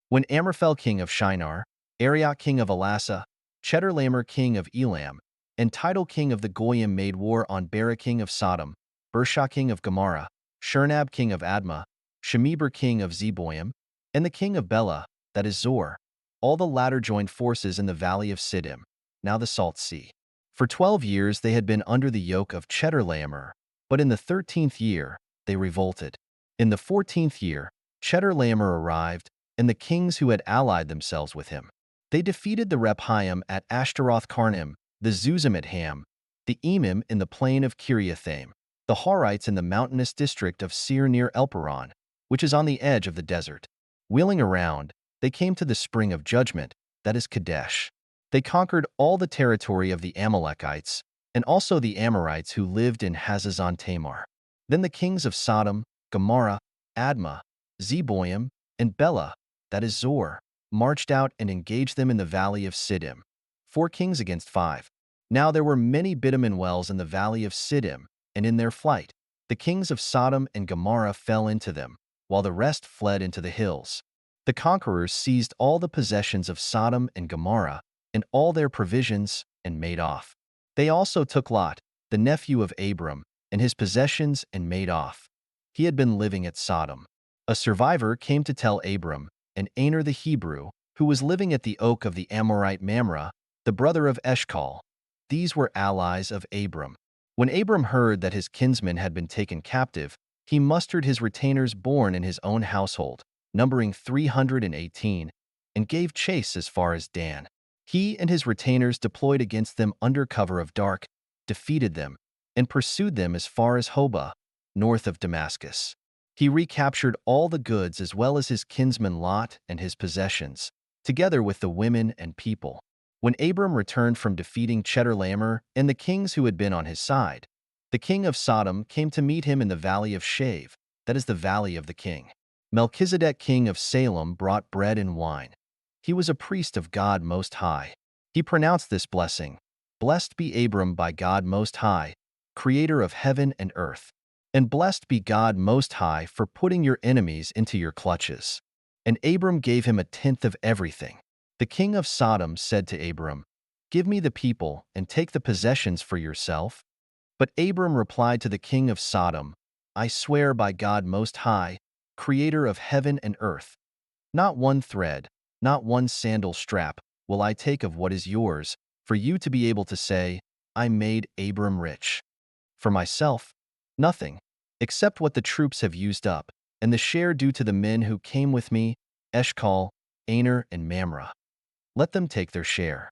When Amraphel king of Shinar, Arioch king of Elasa, Chedorlaomer king of Elam, and Tidal king of the Goyim made war on Bera king of Sodom, Bersha king of Gomorrah, Shernab king of Admah, Shemeber king of Zeboim, and the king of Bela, that is Zor. All the latter joined forces in the valley of Siddim, now the Salt Sea. For 12 years they had been under the yoke of Chedorlaomer, but in the 13th year they revolted. In the 14th year, Chedorlaomer arrived, and the kings who had allied themselves with him. They defeated the Rephaim at Ashtaroth Karnaim, the Zuzim at Ham, the Emim in the plain of Kiriathaim, the Horites in the mountainous district of Seir near Elparan, which is on the edge of the desert. Wheeling around, they came to the spring of judgment, that is Kadesh. They conquered all the territory of the Amalekites, and also the Amorites who lived in Hazazon Tamar. Then the kings of Sodom, Gomorrah, Admah, Zeboim, and Bela, that is Zor, marched out and engaged them in the valley of Siddim. 4 kings against 5. Now there were many bitumen wells in the valley of Siddim, and in their flight, the kings of Sodom and Gomorrah fell into them, while the rest fled into the hills. The conquerors seized all the possessions of Sodom and Gomorrah, and all their provisions, and made off. They also took Lot, the nephew of Abram, and his possessions, and made off. He had been living at Sodom. A survivor came to tell Abram, and Aner the Hebrew, who was living at the oak of the Amorite Mamre, the brother of Eshcol. These were allies of Abram. When Abram heard that his kinsmen had been taken captive, he mustered his retainers born in his own household, numbering 318, and gave chase as far as Dan. He and his retainers deployed against them under cover of dark, defeated them, and pursued them as far as Hobah, north of Damascus. He recaptured all the goods as well as his kinsman Lot and his possessions, together with the women and people. When Abram returned from defeating Chedorlaomer and the kings who had been on his side, the king of Sodom came to meet him in the valley of Shave, that is the valley of the king. Melchizedek king of Salem brought bread and wine. He was a priest of God Most High. He pronounced this blessing, "Blessed be Abram by God Most High, creator of heaven and earth. And blessed be God Most High for putting your enemies into your clutches." And Abram gave him 1/10 of everything. The king of Sodom said to Abram, "Give me the people and take the possessions for yourself." But Abram replied to the king of Sodom, "I swear by God Most High, creator of heaven and earth, not one thread, not one sandal strap will I take of what is yours, for you to be able to say, 'I made Abram rich.' For myself, nothing, except what the troops have used up, and the share due to the men who came with me, Eshcol, Aner, and Mamre. Let them take their share."